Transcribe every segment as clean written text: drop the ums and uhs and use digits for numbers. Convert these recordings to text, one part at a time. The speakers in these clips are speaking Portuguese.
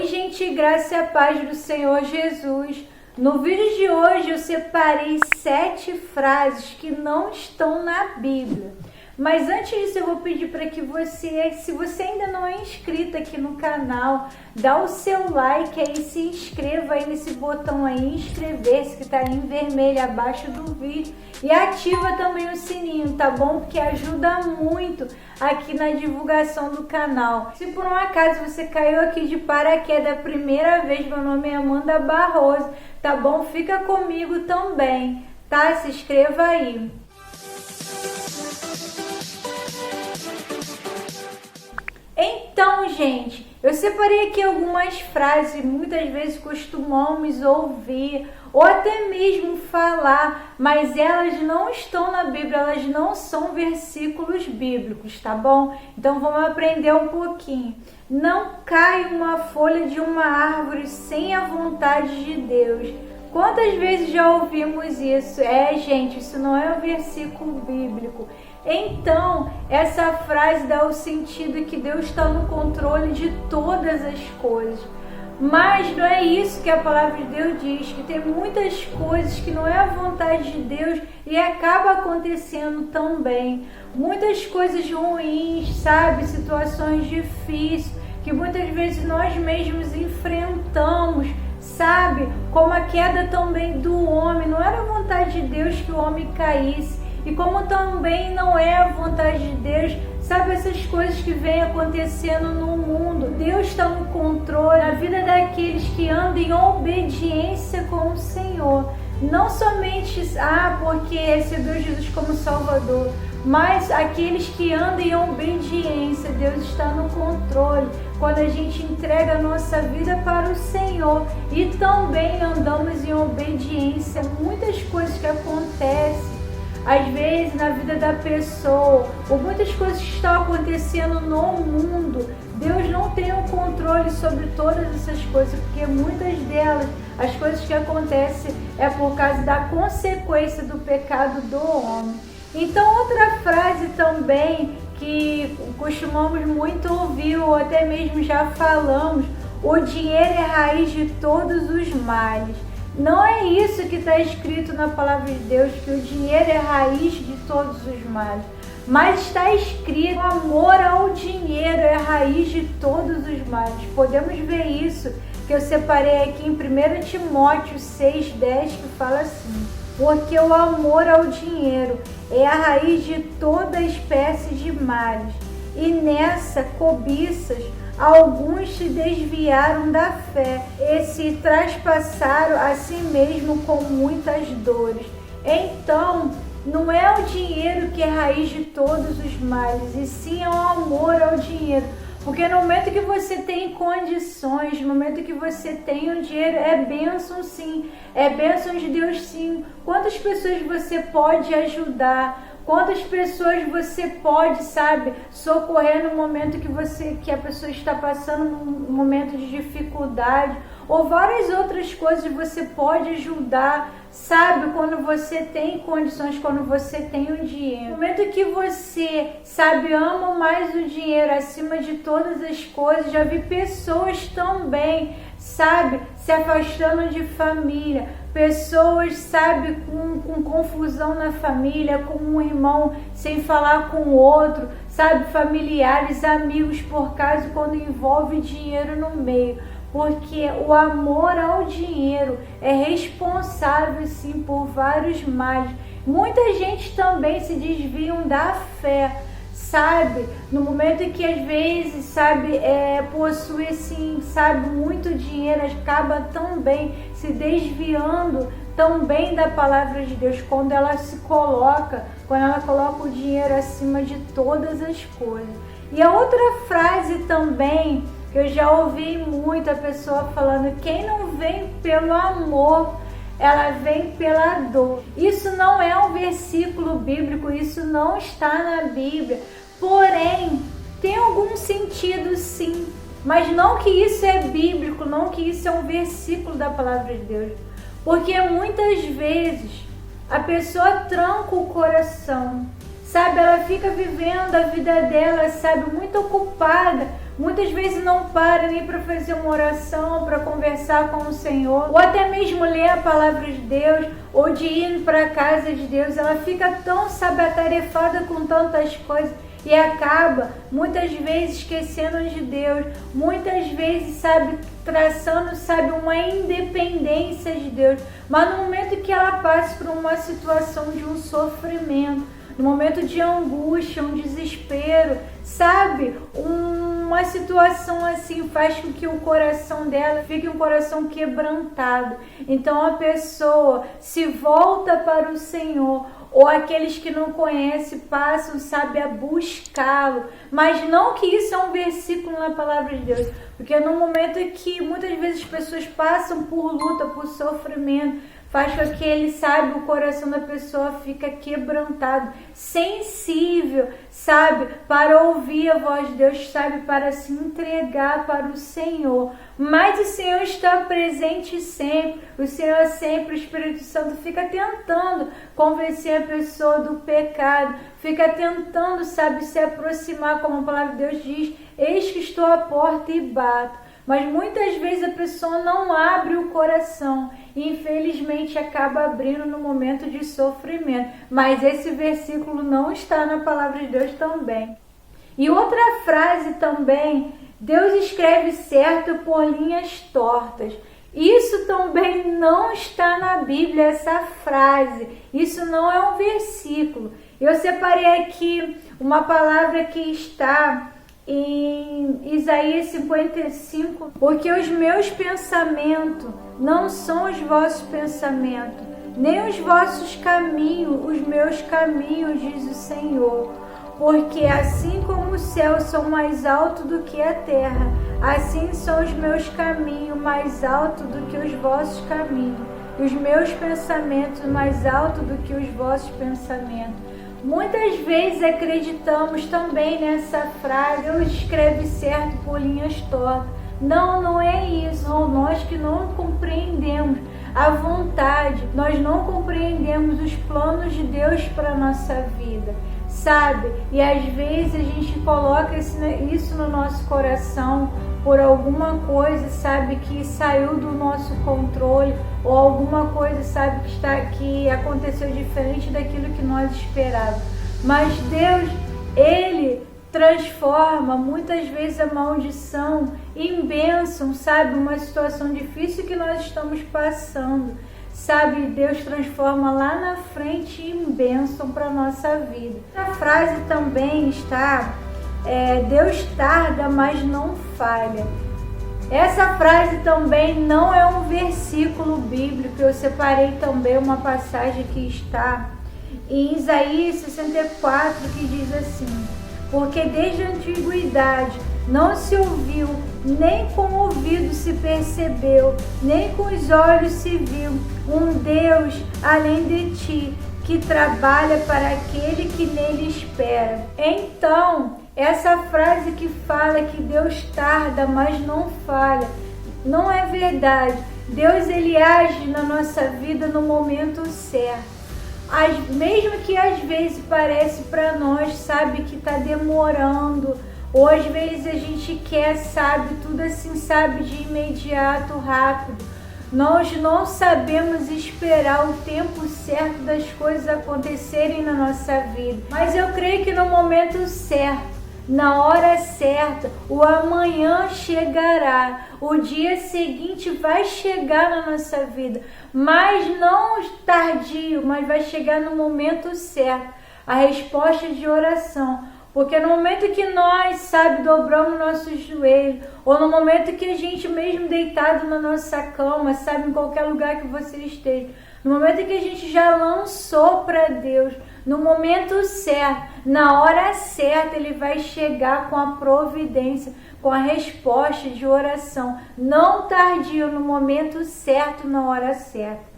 Oi, gente, graça e a paz do Senhor Jesus. No vídeo de hoje eu separei 7 frases que não estão na Bíblia. Mas antes disso eu vou pedir para que você, se você ainda não é inscrito aqui no canal, dá o seu like aí, se inscreva aí nesse botão aí, inscrever-se que está aí em vermelho abaixo do vídeo. E ativa também o sininho, tá bom? Porque ajuda muito aqui na divulgação do canal. Se por um acaso você caiu aqui de paraquedas a primeira vez, meu nome é Amanda Barroso, tá bom? Fica comigo também, tá? Se inscreva aí. Então, gente, eu separei aqui algumas frases que muitas vezes costumamos ouvir ou até mesmo falar, mas elas não estão na Bíblia, elas não são versículos bíblicos, tá bom? Então vamos aprender um pouquinho. Não cai uma folha de uma árvore sem a vontade de Deus. Quantas vezes já ouvimos isso? Gente, isso não é um versículo bíblico. Então, essa frase dá o sentido que Deus está no controle de todas as coisas. Mas não é isso que a palavra de Deus diz, que tem muitas coisas que não é a vontade de Deus e acaba acontecendo também. Muitas coisas ruins, sabe? Situações difíceis, que muitas vezes nós mesmos enfrentamos, sabe? Como a queda também do homem. Não era a vontade de Deus que o homem caísse. E como também não é a vontade de Deus, sabe, essas coisas que vêm acontecendo no mundo. Deus está no controle da vida daqueles que andam em obediência com o Senhor. Não somente, porque recebeu Jesus como Salvador, mas aqueles que andam em obediência. Deus está no controle. Quando a gente entrega a nossa vida para o Senhor e também andamos em obediência, muitas coisas que acontecem às vezes na vida da pessoa, ou muitas coisas que estão acontecendo no mundo, Deus não tem o controle sobre todas essas coisas, porque muitas delas, as coisas que acontecem é por causa da consequência do pecado do homem. Então, outra frase também que costumamos muito ouvir, ou até mesmo já falamos, o dinheiro é raiz de todos os males. Não é isso que está escrito na palavra de Deus, que o dinheiro é raiz de todos os males. Mas está escrito, o amor ao dinheiro é raiz de todos os males. Podemos ver isso, que eu separei aqui em 1 Timóteo 6,10, que fala assim: porque o amor ao dinheiro é a raiz de toda espécie de males. E nessa cobiças, alguns se desviaram da fé e se traspassaram a si mesmo com muitas dores. Então, não é o dinheiro que é raiz de todos os males, e sim é o amor ao dinheiro. Porque no momento que você tem condições, no momento que você tem o dinheiro, é bênção sim, é bênção de Deus sim. Quantas pessoas você pode ajudar? Quantas pessoas você pode, socorrer no momento que a pessoa está passando um momento de dificuldade, ou várias outras coisas você pode ajudar, quando você tem condições, quando você tem o dinheiro. No momento que você, ama mais o dinheiro acima de todas as coisas, já vi pessoas também, se afastando de família, pessoas, com confusão na família, com um irmão sem falar com o outro, familiares, amigos, por causa quando envolve dinheiro no meio. Porque o amor ao dinheiro é responsável, sim, por vários males. Muita gente também se desviam da fé, no momento que às vezes, possui, assim, muito dinheiro, acaba também se desviando também da palavra de Deus, quando ela coloca o dinheiro acima de todas as coisas. E a outra frase também, que eu já ouvi muito a pessoa falando: quem não vem pelo amor, ela vem pela dor. Isso não é um versículo bíblico, isso não está na Bíblia. Porém, tem algum sentido sim, mas não que isso é bíblico, não que isso é um versículo da palavra de Deus. Porque muitas vezes a pessoa tranca o coração, ela fica vivendo a vida dela, muito ocupada muitas vezes não para nem para fazer uma oração, para conversar com o Senhor, ou até mesmo ler a palavra de Deus, ou de ir para a casa de Deus. Ela fica tão, sabe, atarefada com tantas coisas e acaba muitas vezes esquecendo de Deus, muitas vezes, sabe, traçando, sabe, uma independência de Deus. Mas no momento que ela passa por uma situação de um sofrimento, no momento de angústia, um desespero, sabe, uma situação assim faz com que o coração dela fique um coração quebrantado. Então a pessoa se volta para o Senhor, ou aqueles que não conhecem passam, sabe, a buscá-lo. Mas não que isso é um versículo na palavra de Deus, porque no momento que muitas vezes as pessoas passam por luta, por sofrimento, faz com que ele, sabe, o coração da pessoa fica quebrantado, sensível, sabe, para ouvir a voz de Deus, sabe, para se entregar para o Senhor. Mas o Senhor está presente sempre, o Senhor sempre, o Espírito Santo fica tentando convencer a pessoa do pecado, fica tentando, sabe, se aproximar, como a palavra de Deus diz, eis que estou à porta e bato. Mas muitas vezes a pessoa não abre o coração e infelizmente acaba abrindo no momento de sofrimento. Mas esse versículo não está na palavra de Deus também. E outra frase também, Deus escreve certo por linhas tortas. Isso também não está na Bíblia, essa frase. Isso não é um versículo. Eu separei aqui uma palavra que está em Isaías 55, porque os meus pensamentos não são os vossos pensamentos, nem os vossos caminhos, os meus caminhos, diz o Senhor. Porque assim como os céus são mais altos do que a terra, assim são os meus caminhos mais altos do que os vossos caminhos, e os meus pensamentos mais altos do que os vossos pensamentos. Muitas vezes acreditamos também nessa frase, Deus escreve certo por linhas tortas. Não, não é isso. Não, nós que não compreendemos a vontade, nós não compreendemos os planos de Deus para a nossa vida, sabe? E às vezes a gente coloca isso no nosso coração por alguma coisa, sabe, que saiu do nosso controle, ou alguma coisa, sabe, que aconteceu diferente daquilo que nós esperávamos. Mas Deus, Ele transforma muitas vezes a maldição em bênção, sabe, uma situação difícil que nós estamos passando, sabe, Deus transforma lá na frente em bênção para a nossa vida. A frase também está, Deus tarda, mas não falha. Essa frase também não é um versículo bíblico, eu separei também uma passagem que está em Isaías 64, que diz assim: porque desde a antiguidade não se ouviu, nem com o ouvido se percebeu, nem com os olhos se viu um Deus além de ti, que trabalha para aquele que nele espera. Então, essa frase que fala que Deus tarda, mas não falha, não é verdade. Deus, Ele age na nossa vida no momento certo. Mesmo que às vezes parece para nós, sabe, que está demorando, ou às vezes a gente quer, sabe, tudo assim, sabe, de imediato, rápido. Nós não sabemos esperar o tempo certo das coisas acontecerem na nossa vida. Mas eu creio que no momento certo, na hora certa, o amanhã chegará, o dia seguinte vai chegar na nossa vida, mas não tardio, mas vai chegar no momento certo, a resposta de oração. Porque no momento que nós, sabe, dobramos nossos joelhos, ou no momento que a gente mesmo deitado na nossa cama, sabe, em qualquer lugar que você esteja, no momento que a gente já lançou para Deus, no momento certo, na hora certa, Ele vai chegar com a providência, com a resposta de oração, não tardio, no momento certo, na hora certa.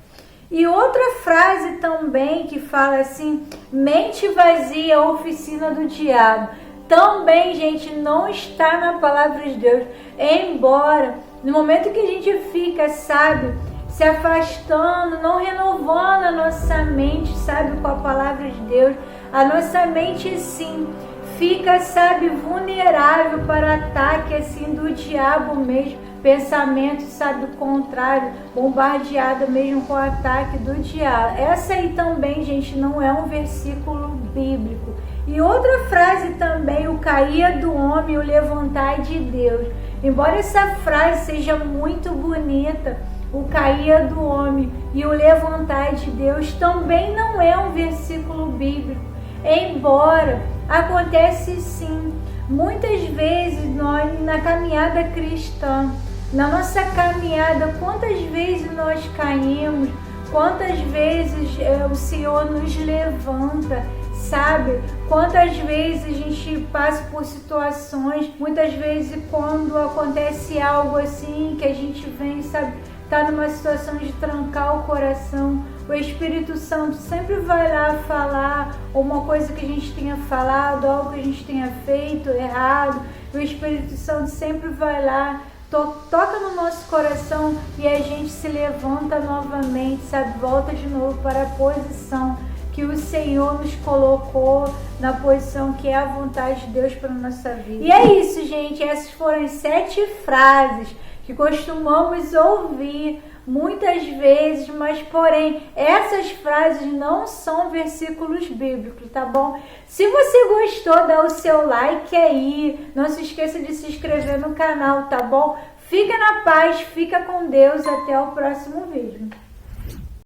E outra frase também que fala assim: mente vazia, oficina do diabo. Também, gente, não está na palavra de Deus. Embora no momento que a gente fica, sabe, se afastando, não renovando a nossa mente, sabe, com a palavra de Deus, a nossa mente sim fica, sabe, vulnerável para ataque assim do diabo mesmo, pensamento, sabe, contrário, bombardeada mesmo com o ataque do diabo. Essa aí também, gente, não é um versículo bíblico. E outra frase também, o cair do homem e o levantar de Deus. Embora essa frase seja muito bonita, o cair do homem e o levantar de Deus também não é um versículo bíblico. Embora acontece sim, muitas vezes nós na caminhada cristã, na nossa caminhada, quantas vezes nós caímos, quantas vezes o Senhor nos levanta, sabe? Quantas vezes a gente passa por situações, muitas vezes quando acontece algo assim, que a gente vem, sabe, tá numa situação de trancar o coração, o Espírito Santo sempre vai lá falar uma coisa que a gente tenha falado, algo que a gente tenha feito errado. O Espírito Santo sempre vai lá, toca no nosso coração e a gente se levanta novamente, sabe? Volta de novo para a posição que o Senhor nos colocou, na posição que é a vontade de Deus para a nossa vida. E é isso, gente. Essas foram as 7 frases que costumamos ouvir muitas vezes, mas porém essas frases não são versículos bíblicos, tá bom? Se você gostou, dá o seu like aí, não se esqueça de se inscrever no canal, tá bom? Fica na paz, fica com Deus, até o próximo vídeo.